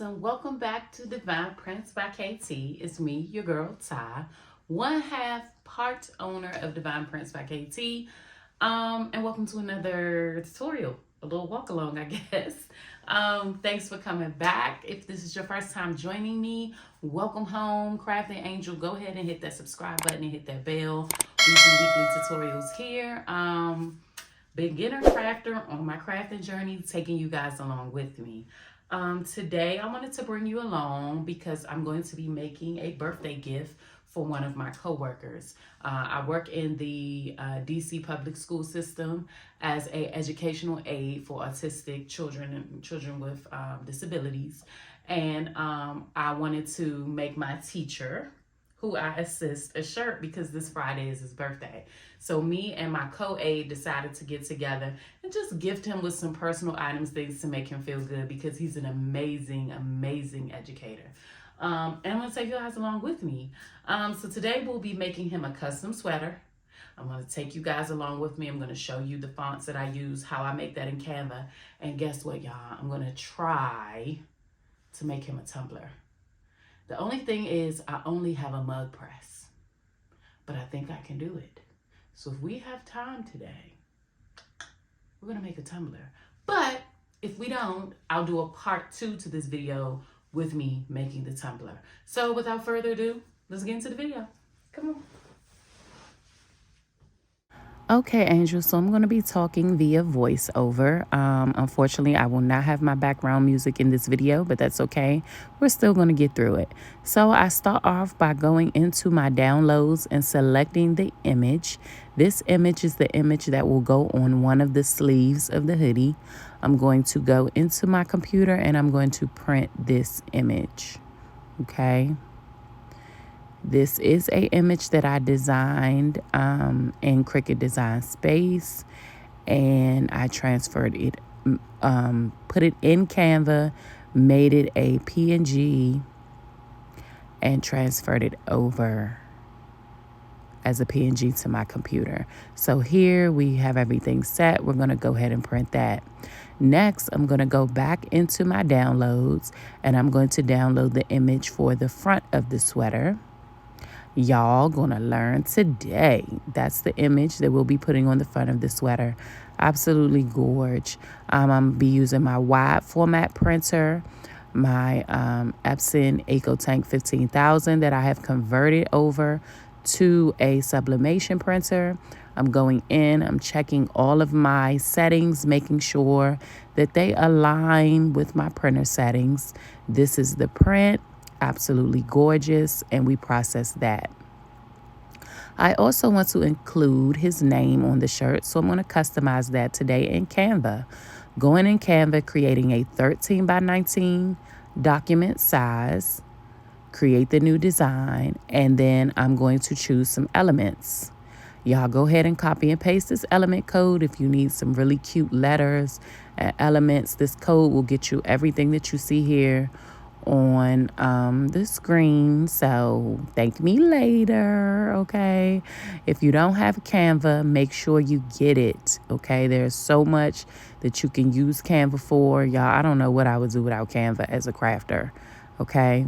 and welcome back to Divine Prince by KT. It's me, your girl, Ty, one half part owner of Divine Prince by KT. And welcome to another tutorial, a little walk along, I guess. Thanks for coming back. If this is your first time joining me, welcome home, Crafting Angel. Go ahead and hit that subscribe button and hit that bell. We do weekly tutorials here. Beginner crafter on my crafting journey, taking you guys along with me. Today I wanted to bring you along because I'm going to be making a birthday gift for one of my coworkers. I work in the DC public school system as an educational aide for autistic children and children with disabilities. And I wanted to make my teacher, who I assist, a shirt because this Friday is his birthday. So me and my co-aide decided to get together and just gift him with some personal items, things to make him feel good because he's an amazing, amazing educator. And I'm gonna take you guys along with me. So today we'll be making him a custom sweater. I'm gonna take you guys along with me. I'm gonna show you the fonts that I use, how I make that in Canva. And guess what, y'all? I'm gonna try to make him a tumbler. The only thing is I only have a mug press, but I think I can do it. So if we have time today, we're gonna make a tumbler. But if we don't, I'll do a part 2 to this video with me making the tumbler. So without further ado, let's get into the video. Come on. Okay, Angel, so I'm going to be talking via voiceover. Unfortunately, I will not have my background music in this video, but that's okay. We're still going to get through it. So I start off by going into my downloads and selecting the image. This image is the image that will go on one of the sleeves of the hoodie. I'm going to go into my computer and I'm going to print this image. Okay. This is an image that I designed in Cricut Design Space, and I transferred it, put it in Canva, made it a PNG, and transferred it over as a PNG to my computer. So here we have everything set. We're going to go ahead and print that. Next, I'm going to go back into my downloads, and I'm going to download the image for the front of the sweater. Y'all gonna learn today. That's the image that we'll be putting on the front of the sweater. Absolutely gorge. I'm gonna be using my wide format printer, my Epson EcoTank 15,000 that I have converted over to a sublimation printer. I'm going in, I'm checking all of my settings, making sure that they align with my printer settings. This is the print. Absolutely gorgeous, and we process that. I also want to include his name on the shirt, so I'm going to customize that today in Canva. Going in Canva, creating a 13 by 19 document size, create the new design, and then I'm going to choose some elements. Y'all go ahead and copy and paste this element code if you need some really cute letters and elements. This code will get you everything that you see here on the screen. So thank me later, okay? If you don't have Canva, make sure you get it, okay? There's so much that you can use Canva for. Y'all, I don't know what I would do without Canva as a crafter, okay?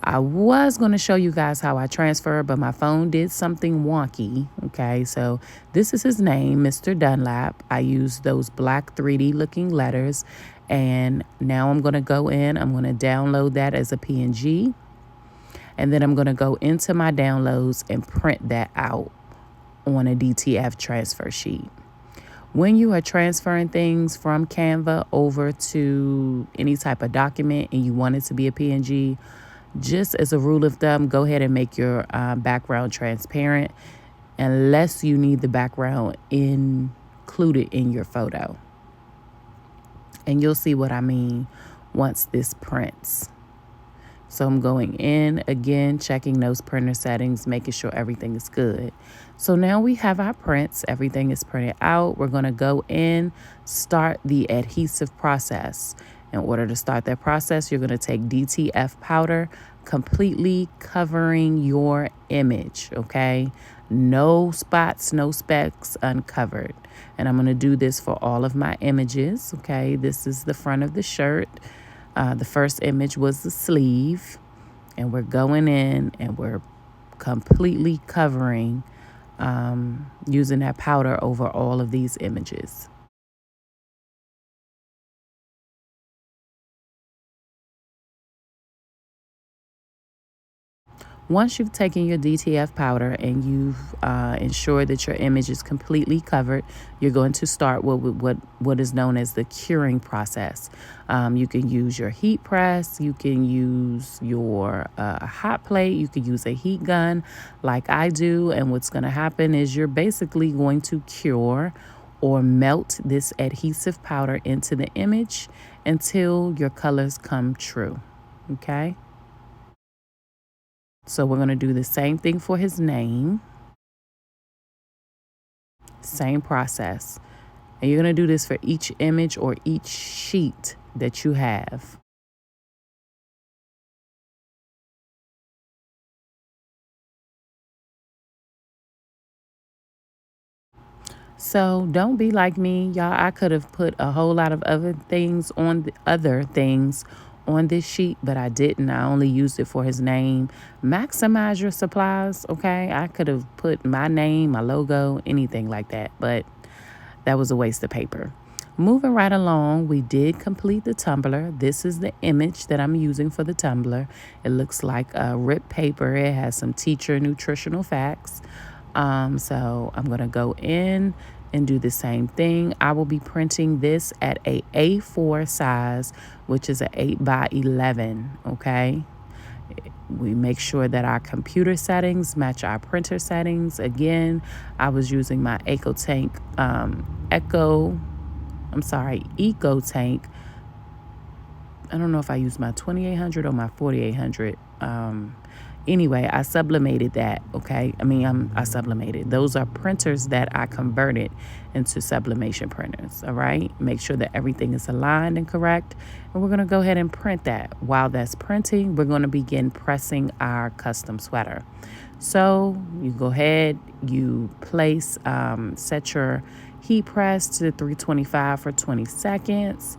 I was going to show you guys how I transfer, but my phone did something wonky, okay? So this is his name, Mr. Dunlap. I used those black 3D looking letters, and now I'm going to go in, I'm going to download that as a PNG, and then I'm going to go into my downloads and print that out on a DTF transfer sheet. When you are transferring things from Canva over to any type of document and you want it to be a PNG, just as a rule of thumb, go ahead and make your background transparent unless you need the background included in your photo. And you'll see what I mean once this prints. So I'm going in again, checking those printer settings, making sure everything is good. So now we have our prints. Everything is printed out. We're going to go in, start the adhesive process. In order to start that process, you're going to take DTF powder, completely covering your image, okay? No spots, no specks, uncovered. And I'm going to do this for all of my images, okay? This is the front of the shirt. The first image was the sleeve, and we're going in and we're completely covering using that powder over all of these images. Once you've taken your DTF powder and you've ensured that your image is completely covered, you're going to start what is known as the curing process. You can use your heat press, you can use your hot plate, you can use a heat gun like I do. And what's going to happen is you're basically going to cure or melt this adhesive powder into the image until your colors come true. Okay? So we're going to do the same thing for his name. Same process. And you're going to do this for each image or each sheet that you have. So don't be like me, y'all. I could have put a whole lot of other things on this sheet, but I didn't. I only used it for his name. Maximize your supplies, okay? I could have put my name, my logo, anything like that, but that was a waste of paper. Moving right along, we did complete the tumbler. This is the image that I'm using for the tumbler. It looks like a ripped paper. It has some teacher nutritional facts. So I'm going to go in and do the same thing. I will be printing this at a A4 size, which is a 8x11, okay? We make sure that our computer settings match our printer settings. Again, I was using my EcoTank EcoTank. I don't know if I used my 2800 or my 4800. Anyway, I sublimated that, okay? I sublimated. Those are printers that I converted into sublimation printers, all right? Make sure that everything is aligned and correct. And we're going to go ahead and print that. While that's printing, we're going to begin pressing our custom sweater. So you go ahead, you place, set your heat press to 325 for 20 seconds.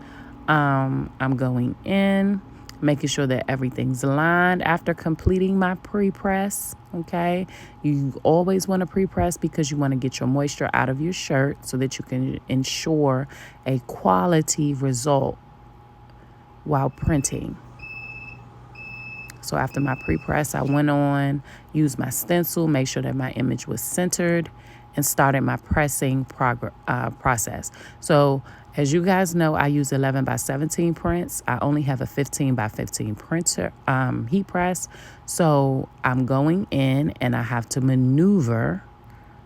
I'm going in, making sure that everything's aligned after completing my pre-press, okay? You always want to pre-press because you want to get your moisture out of your shirt so that you can ensure a quality result while printing. So after my pre-press, I went on, used my stencil, made sure that my image was centered, and started my pressing process. So as you guys know, I use 11x17 prints. I only have a 15x15 printer heat press. So I'm going in and I have to maneuver,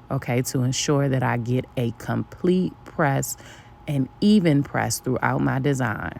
okay, to ensure that I get a complete press and even press throughout my design.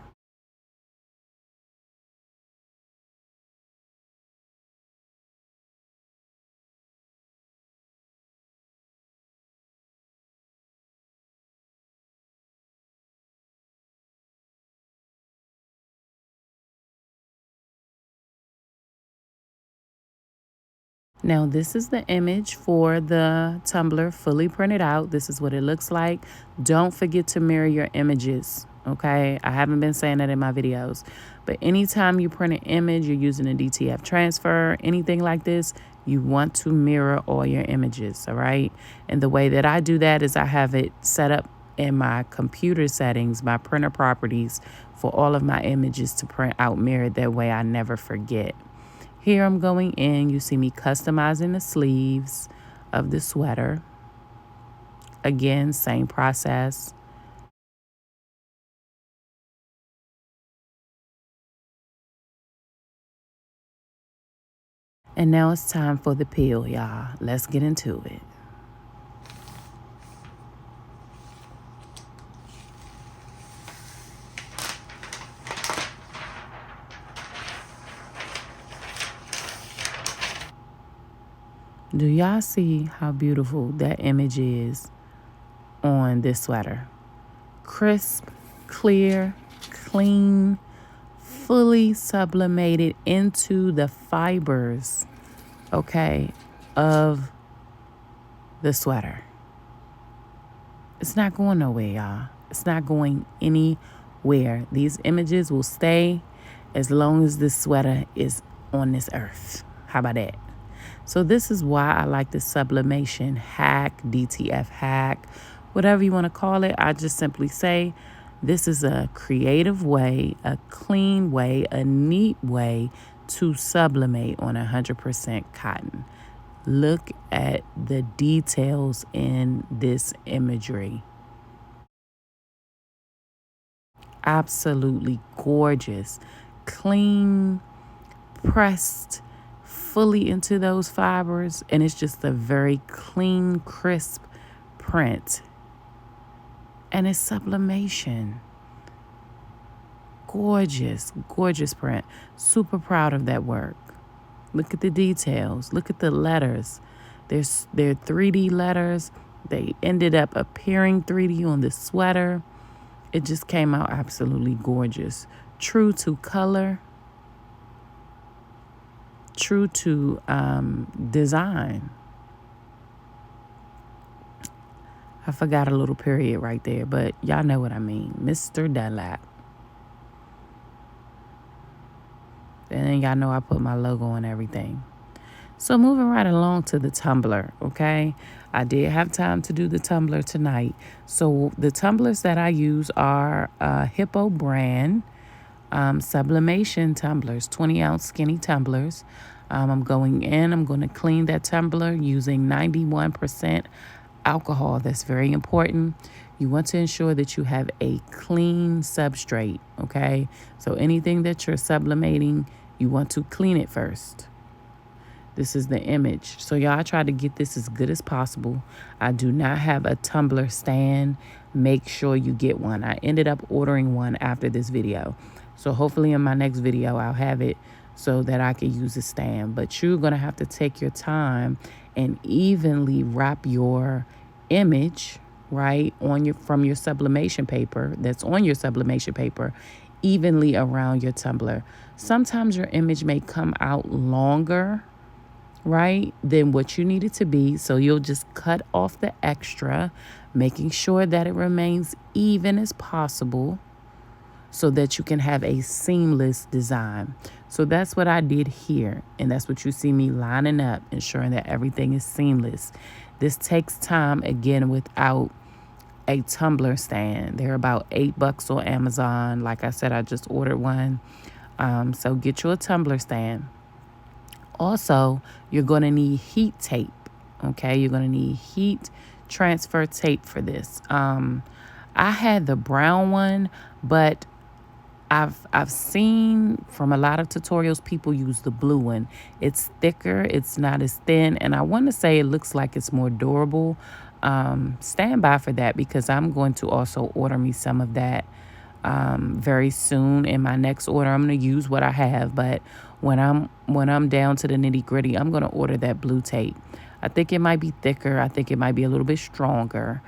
Now, this is the image for the Tumbler fully printed out. This is what it looks like. Don't forget to mirror your images, okay? I haven't been saying that in my videos. But anytime you print an image, you're using a DTF transfer, anything like this, you want to mirror all your images, all right? And the way that I do that is I have it set up in my computer settings, my printer properties, for all of my images to print out mirrored. That way I never forget. Here I'm going in, you see me customizing the sleeves of the sweater. Again, same process. And now it's time for the peel, y'all. Let's get into it. Do y'all see how beautiful that image is on this sweater? Crisp, clear, clean, fully sublimated into the fibers, okay, of the sweater. It's not going nowhere, y'all. It's not going anywhere. These images will stay as long as this sweater is on this earth. How about that? So this is why I like the sublimation hack, DTF hack, whatever you want to call it. I just simply say this is a creative way, a clean way, a neat way to sublimate on 100% cotton. Look at the details in this imagery. Absolutely gorgeous. Clean, pressed fully into those fibers, and it's just a very clean, crisp print. And it's sublimation. Gorgeous, gorgeous print. Super proud of that work. Look at the details. Look at the letters. They're 3D letters. They ended up appearing 3D on the sweater. It just came out absolutely gorgeous. True to color. True to design. I forgot a little period right there, but y'all know what I mean. Mr. Dunlap. And then y'all know I put my logo on everything. So moving right along to the Tumbler, okay? I did have time to do the Tumbler tonight. So the tumblers that I use are Hippo brand sublimation tumblers, 20-ounce skinny tumblers. I'm going to clean that tumbler using 91% alcohol. That's very important. You want to ensure that you have a clean substrate, okay? So anything that you're sublimating, you want to clean it first. This is the image. So y'all, try to get this as good as possible. I do not have a tumbler stand. Make sure you get one. I ended up ordering one after this video. So hopefully in my next video, I'll have it so that I can use a stand. But you're going to have to take your time and evenly wrap your image, right, from your sublimation paper, that's on your sublimation paper, evenly around your tumbler. Sometimes your image may come out longer, right, than what you need it to be. So you'll just cut off the extra, making sure that it remains even as possible so that you can have a seamless design. So that's what I did here. And that's what you see me lining up, ensuring that everything is seamless. This takes time, again, without a tumbler stand. They're about $8 on Amazon. Like I said, I just ordered one. So get you a tumbler stand. Also, you're going to need heat tape, okay? You're going to need heat transfer tape for this. I had the brown one, but I've seen from a lot of tutorials people use the blue one. It's thicker, it's not as thin, and I want to say it looks like it's more durable. Stand by for that because I'm going to also order me some of that very soon in my next order. I'm going to use what I have, but when I'm down to the nitty-gritty, I'm going to order that blue tape. I think it might be thicker. I think it might be a little bit stronger.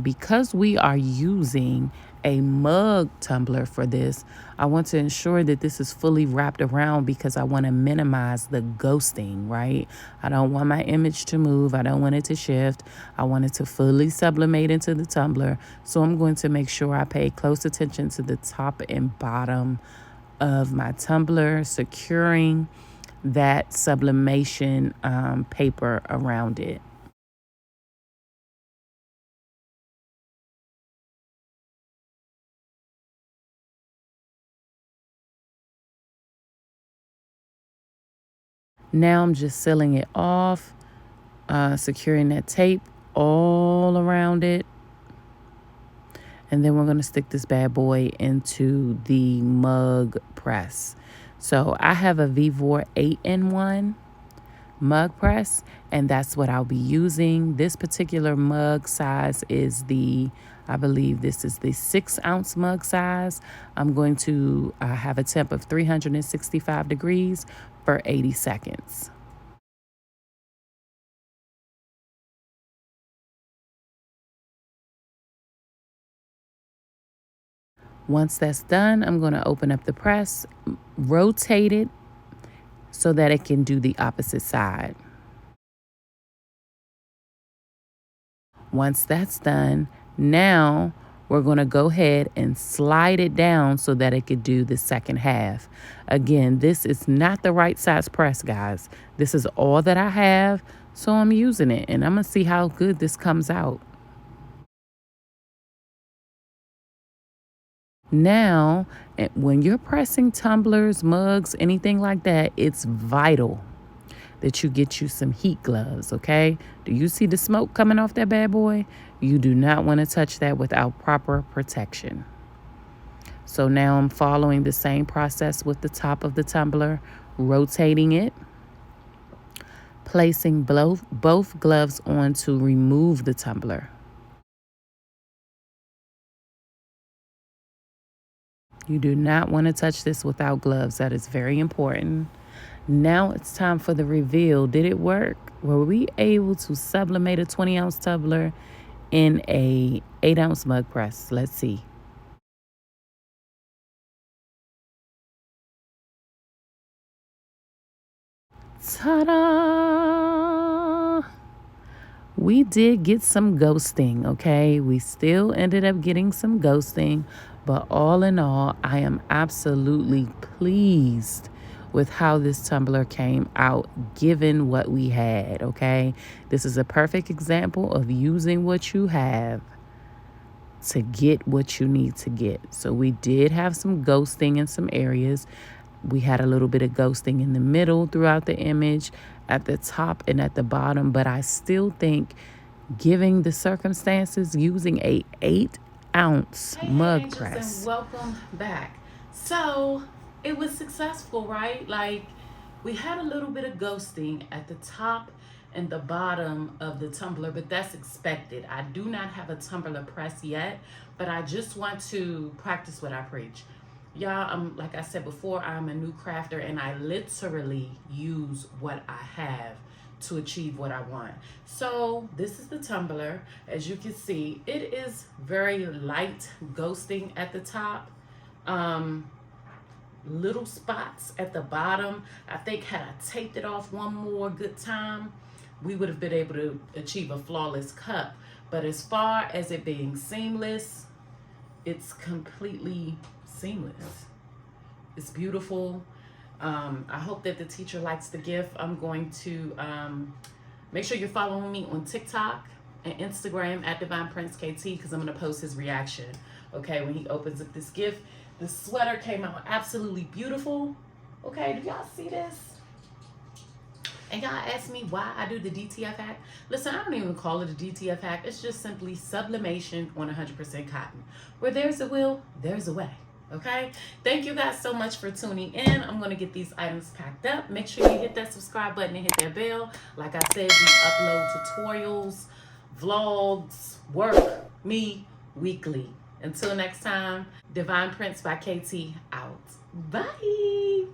Because we are using a mug tumbler for this, I want to ensure that this is fully wrapped around because I want to minimize the ghosting, right? I don't want my image to move. I don't want it to shift. I want it to fully sublimate into the tumbler. So I'm going to make sure I pay close attention to the top and bottom of my tumbler, securing that sublimation paper around it. Now I'm just sealing it off, securing that tape all around it. And then we're going to stick this bad boy into the mug press. So I have a Vevor 8-in-1 mug press, and that's what I'll be using. This particular mug size is I believe this is the 6-ounce mug size. I'm going to have a temp of 365 degrees for 80 seconds. Once that's done, I'm going to open up the press, rotate it so that it can do the opposite side. Once that's done, now we're going to go ahead and slide it down so that it could do the second half. Again, this is not the right size press, guys. This is all that I have, so I'm using it, and I'm going to see how good this comes out. Now, when you're pressing tumblers, mugs, anything like that, it's vital that you get you some heat gloves, okay? Do you see the smoke coming off that bad boy? You do not want to touch that without proper protection. So now I'm following the same process with the top of the tumbler, rotating it, placing both gloves on to remove the tumbler. You do not want to touch this without gloves. That is very important. Now it's time for the reveal. Did it work? Were we able to sublimate a 20-ounce tumbler in a 8-ounce mug press? Let's see. Ta-da! We did get some ghosting, okay? We still ended up getting some ghosting, but all in all, I am absolutely pleased with how this tumbler came out given what we had, okay? This is a perfect example of using what you have to get what you need to get. So we did have some ghosting in some areas. We had a little bit of ghosting in the middle throughout the image, at the top and at the bottom, but I still think, giving the circumstances, using a 8-ounce mug press. And welcome back. So it was successful, right? Like, we had a little bit of ghosting at the top and the bottom of the tumbler, but that's expected. I do not have a tumbler press yet, but I just want to practice what I preach. Y'all, like I said before, I'm a new crafter, and I literally use what I have to achieve what I want. So this is the tumbler. As you can see, it is very light ghosting at the top. Little spots at the bottom. I think had I taped it off one more good time, we would have been able to achieve a flawless cut. But as far as it being seamless, it's completely seamless. It's beautiful. I hope that the teacher likes the gift. I'm going to make sure you're following me on TikTok and Instagram at DivinePrintzKT, because I'm going to post his reaction, okay, when he opens up this gift. The sweater came out absolutely beautiful. Okay, do y'all see this? And y'all ask me why I do the DTF hack. Listen, I don't even call it a DTF hack. It's just simply sublimation on 100% cotton. Where there's a will, there's a way. Okay? Thank you guys so much for tuning in. I'm going to get these items packed up. Make sure you hit that subscribe button and hit that bell. Like I said, we upload tutorials, vlogs, work, me, weekly. Until next time, Divine Prints by KT out. Bye.